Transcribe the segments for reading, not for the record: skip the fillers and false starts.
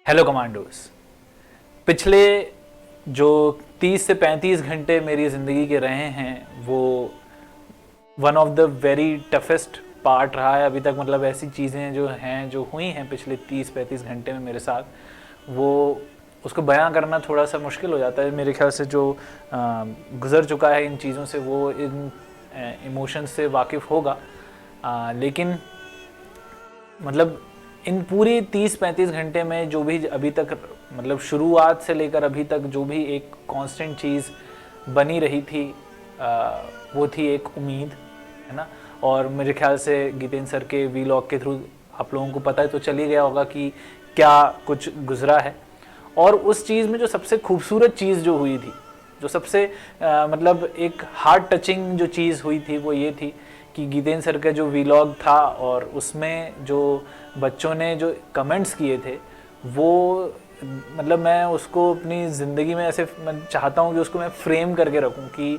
Hello commandos. पिछले जो 30 से 35 घंटे मेरी ज़िंदगी के रहे हैं वो one of the very toughest part रहा है अभी तक। मतलब ऐसी चीज़ें जो हैं जो हुई हैं पिछले 30-35 घंटे में मेरे साथ, वो उसको बयां करना थोड़ा सा मुश्किल हो जाता है। मेरे ख्याल से जो गुज़र चुका है इन चीज़ों से वो इन इमोशंस से वाकिफ़ होगा। लेकिन मतलब इन पूरी 30-35 घंटे में जो भी अभी तक, मतलब शुरुआत से लेकर अभी तक जो भी एक कांस्टेंट चीज़ बनी रही थी वो थी एक उम्मीद, है ना। और मेरे ख्याल से गीतेंद्र सर के वीलॉग के थ्रू आप लोगों को पता है तो चल ही गया होगा कि क्या कुछ गुजरा है। और उस चीज़ में जो सबसे खूबसूरत चीज़ जो हुई थी, जो सबसे मतलब एक हार्ट टचिंग जो चीज़ हुई थी वो ये थी कि गीतेंद्र सर का जो वीलॉग था और उसमें जो बच्चों ने जो कमेंट्स किए थे वो, मतलब मैं उसको अपनी ज़िंदगी में ऐसे मैं चाहता हूँ कि उसको मैं फ्रेम करके रखूँ कि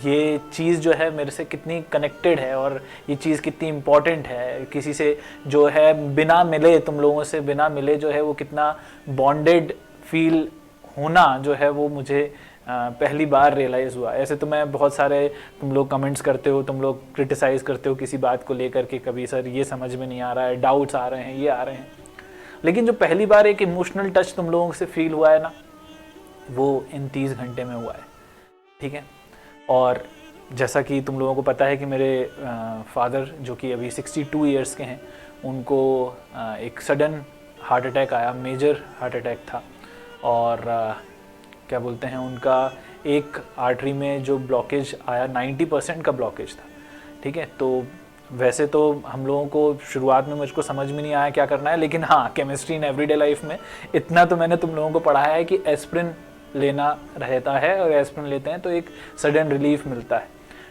ये चीज़ जो है मेरे से कितनी कनेक्टेड है और ये चीज़ कितनी इम्पॉर्टेंट है। किसी से जो है बिना मिले, तुम लोगों से बिना मिले जो है वो कितना बॉन्डेड फील होना जो है वो मुझे पहली बार रियलाइज़ हुआ। ऐसे तो मैं बहुत सारे, तुम लोग कमेंट्स करते हो, तुम लोग क्रिटिसाइज़ करते हो किसी बात को लेकर के, कभी सर ये समझ में नहीं आ रहा है, डाउट्स आ रहे हैं, ये आ रहे हैं। लेकिन जो पहली बार एक इमोशनल टच तुम लोगों से फील हुआ है ना, वो इन 30 घंटे में हुआ है, ठीक है। और जैसा कि तुम लोगों को पता है कि मेरे फादर जो कि अभी 62 ईयर्स के हैं, उनको एक सडन हार्ट अटैक आया, मेजर हार्ट अटैक था। और क्या बोलते हैं, उनका एक आर्टरी में जो ब्लॉकेज आया 90% का ब्लॉकेज था, ठीक है। तो वैसे तो हम लोगों को शुरुआत में मुझको समझ में नहीं आया क्या करना है, लेकिन हाँ, केमिस्ट्री इन एवरीडे लाइफ में इतना तो मैंने तुम लोगों को पढ़ाया है कि एस्प्रिन लेना रहता है और एस्प्रिन लेते हैं तो एक सडन रिलीफ मिलता है।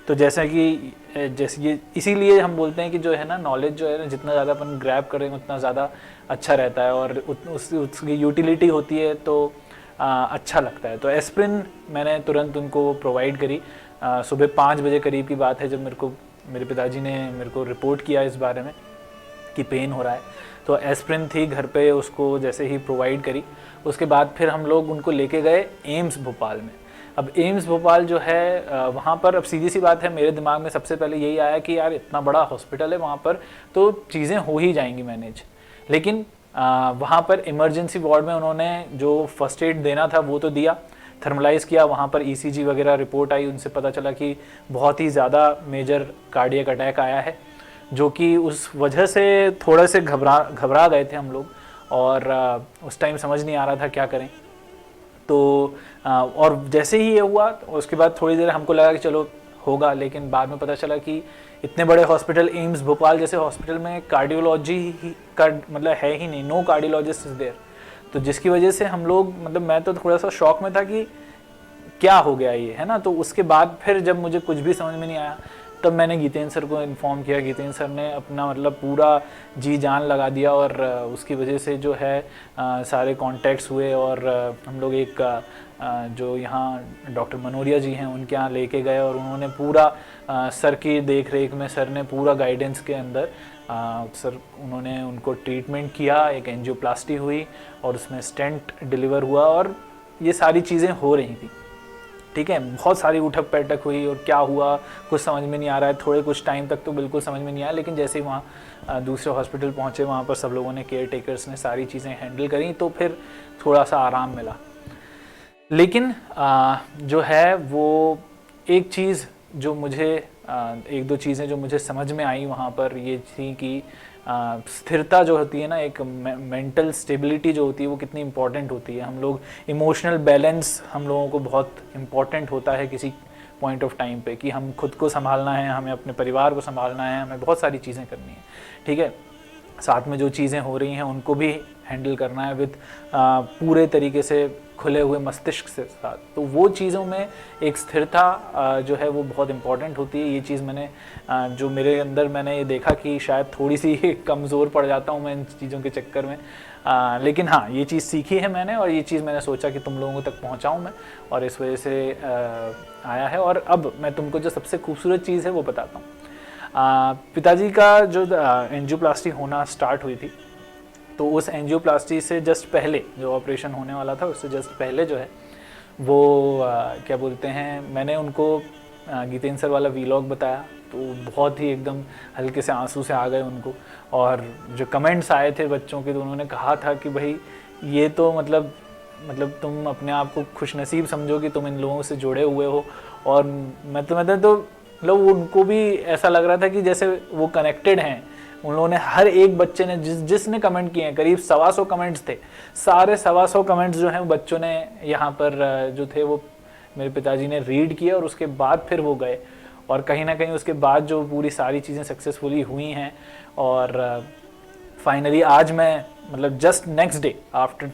तो जैसा कि जैसे ये इसीलिए हम बोलते हैं कि जो है ना, नॉलेज जो है ना, जितना ज़्यादा अपन ग्रैब करें उतना ज़्यादा अच्छा रहता है और उसकी यूटिलिटी होती है तो अच्छा लगता है। तो एस्प्रिन मैंने तुरंत उनको प्रोवाइड करी। सुबह 5 बजे करीब की बात है जब मेरे पिताजी ने मेरे को रिपोर्ट किया इस बारे में कि पेन हो रहा है। तो एस्प्रिन थी घर पे, उसको जैसे ही प्रोवाइड करी उसके बाद फिर हम लोग उनको लेके गए एम्स भोपाल में। अब एम्स भोपाल जो है वहाँ पर, अब सीधी सी बात है, मेरे दिमाग में सबसे पहले यही आया कि यार इतना बड़ा हॉस्पिटल है वहाँ पर तो चीज़ें हो ही जाएंगी मैनेज। लेकिन वहाँ पर इमरजेंसी वार्ड में उन्होंने जो फर्स्ट एड देना था वो तो दिया, थर्मलाइज़ किया। वहाँ पर ईसीजी वगैरह रिपोर्ट आई, उनसे पता चला कि बहुत ही ज़्यादा मेजर कार्डियक अटैक आया है, जो कि उस वजह से थोड़े से घबरा गए थे हम लोग। और उस टाइम समझ नहीं आ रहा था क्या करें। तो और जैसे ही ये हुआ तो उसके बाद थोड़ी देर हमको लगा कि चलो होगा, लेकिन बाद में पता चला कि इतने बड़े हॉस्पिटल, एम्स भोपाल जैसे हॉस्पिटल में कार्डियोलॉजी का मतलब है ही नहीं, नो कार्डियोलॉजिस्ट इज देयर। तो जिसकी वजह से हम लोग, मतलब मैं तो थोड़ा सा शॉक में था कि क्या हो गया ये, है ना। तो उसके बाद फिर जब मुझे कुछ भी समझ में नहीं आया तब मैंने गीतेंद्र सर को इन्फॉर्म किया। गीतेंद्र सर ने अपना मतलब पूरा जी जान लगा दिया और उसकी वजह से जो है सारे कॉन्टैक्ट्स हुए और हम लोग एक जो यहाँ डॉक्टर मनोरिया जी हैं उनके यहाँ लेके गए और उन्होंने पूरा सर की देख रेख में, सर ने पूरा गाइडेंस के अंदर सर उन्होंने उनको ट्रीटमेंट किया, एक एंजियोप्लास्टी हुई और उसमें स्टेंट डिलीवर हुआ और ये सारी चीज़ें हो रही थी, ठीक है। बहुत सारी उठक बैठक हुई और क्या हुआ कुछ समझ में नहीं आ रहा है। थोड़े कुछ टाइम तक तो बिल्कुल समझ में नहीं आया, लेकिन जैसे ही वहाँ दूसरे हॉस्पिटल पहुँचे वहाँ पर सब लोगों ने, केयर टेकर्स ने सारी चीज़ें हैंडल करी तो फिर थोड़ा सा आराम मिला। लेकिन जो है वो एक चीज़ जो मुझे एक दो चीज़ें जो मुझे समझ में आई वहाँ पर ये थी कि स्थिरता जो होती है ना, एक मेंटल स्टेबिलिटी जो होती है वो कितनी इम्पोर्टेंट होती है। हम लोग इमोशनल बैलेंस हम लोगों को बहुत इम्पोर्टेंट होता है किसी पॉइंट ऑफ टाइम पे, कि हम खुद को संभालना है, हमें अपने परिवार को संभालना है, हमें बहुत सारी चीज़ें करनी है, ठीक है। साथ में जो चीज़ें हो रही हैं उनको भी हैंडल करना है विद पूरे तरीके से खुले हुए मस्तिष्क से साथ। तो वो चीज़ों में एक स्थिरता जो है वो बहुत इम्पॉर्टेंट होती है। ये चीज़ मैंने जो मेरे अंदर मैंने ये देखा कि शायद थोड़ी सी कमज़ोर पड़ जाता हूँ मैं इन चीज़ों के चक्कर में, लेकिन हाँ ये चीज़ सीखी है मैंने और ये चीज़ मैंने सोचा कि तुम लोगों तक पहुँचाऊँ मैं, और इस वजह से आया है। और अब मैं तुमको जो सबसे खूबसूरत चीज़ है वो बताता हूँ। पिताजी का जो एंजियोप्लास्टी होना स्टार्ट हुई थी तो उस एंजियोप्लास्टी से जस्ट पहले जो ऑपरेशन होने वाला था उससे जस्ट पहले जो है वो क्या बोलते हैं, मैंने उनको गीतेंद्र सर वाला वीलॉग बताया तो बहुत ही एकदम हल्के से आंसू से आ गए उनको। और जो कमेंट्स आए थे बच्चों के तो उन्होंने कहा था कि भाई ये तो मतलब तुम अपने आप को खुशनसीब समझो कि तुम इन लोगों से जुड़े हुए हो। और मैं तो मतलब उनको भी ऐसा लग रहा था कि जैसे वो कनेक्टेड हैं। उन लोगों ने हर एक बच्चे ने जिसने कमेंट किए हैं, करीब 125 कमेंट्स थे, सारे 125 कमेंट्स जो हैं बच्चों ने यहाँ पर जो थे वो मेरे पिताजी ने रीड किया और उसके बाद फिर वो गए। और कहीं ना कहीं उसके बाद जो पूरी सारी चीज़ें सक्सेसफुली हुई हैं और फाइनली आज मैं मतलब just next day after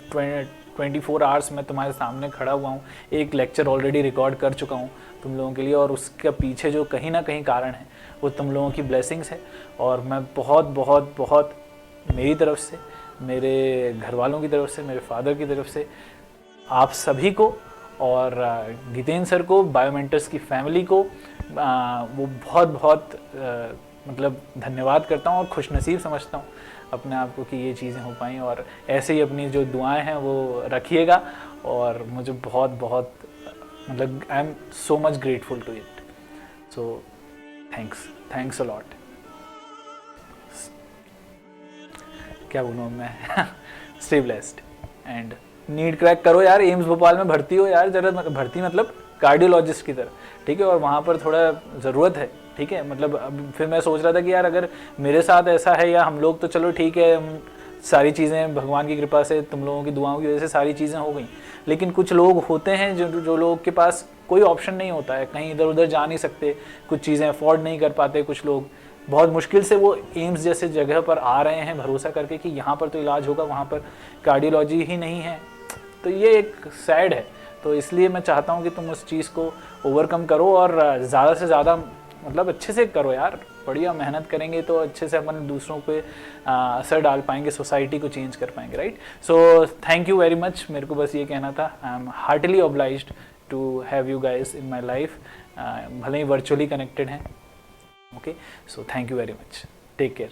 24 hours मैं तुम्हारे सामने खड़ा हुआ हूँ, एक लेक्चर ऑलरेडी रिकॉर्ड कर चुका हूँ तुम लोगों के लिए। और उसके पीछे जो कहीं ना कहीं कारण है वो तुम लोगों की ब्लेसिंग्स है। और मैं बहुत बहुत बहुत मेरी तरफ से, मेरे घर वालों की तरफ से, मेरे फादर की तरफ से आप सभी को और गीतेंद्र सर को, बायोमेंटर्स की फैमिली को वो बहुत बहुत मतलब धन्यवाद करता हूँ और खुशनसीब समझता हूँ अपने आप को कि ये चीज़ें हो पाई। और ऐसे ही अपनी जो दुआएं हैं वो रखिएगा। और मुझे बहुत बहुत मतलब I am so much grateful to it. So thanks a lot. क्या बोलूँ मैं stay blessed and NEET crack करो यार, एम्स भोपाल में भर्ती हो यार, जरा भर्ती मतलब कार्डियोलॉजिस्ट की तरह, ठीक है। और वहाँ पर थोड़ा ज़रूरत है, ठीक है। मतलब अब फिर मैं सोच रहा था कि यार अगर मेरे साथ ऐसा है या हम लोग तो चलो ठीक है, हम सारी चीज़ें भगवान की कृपा से तुम लोगों की दुआओं की वजह से सारी चीज़ें हो गई। लेकिन कुछ लोग होते हैं जो लोग के पास कोई ऑप्शन नहीं होता है, कहीं इधर उधर जा नहीं सकते, कुछ चीज़ें अफोर्ड नहीं कर पाते, कुछ लोग बहुत मुश्किल से वो एम्स जैसे जगह पर आ रहे हैं भरोसा करके कि यहाँ पर तो इलाज होगा, वहाँ पर कार्डियोलॉजी ही नहीं है। तो ये एक सैड है। तो इसलिए मैं चाहता हूँ कि तुम उस चीज़ को ओवरकम करो और ज़्यादा से ज़्यादा मतलब अच्छे से करो यार, बढ़िया मेहनत करेंगे तो अच्छे से अपन दूसरों पे असर डाल पाएंगे, सोसाइटी को चेंज कर पाएंगे, right. So thank you very much. मेरे को बस ये कहना था, I am heartily obliged to have you guys in my life, भले ही वर्चुअली कनेक्टेड हैं। Okay, so thank you very much, take care.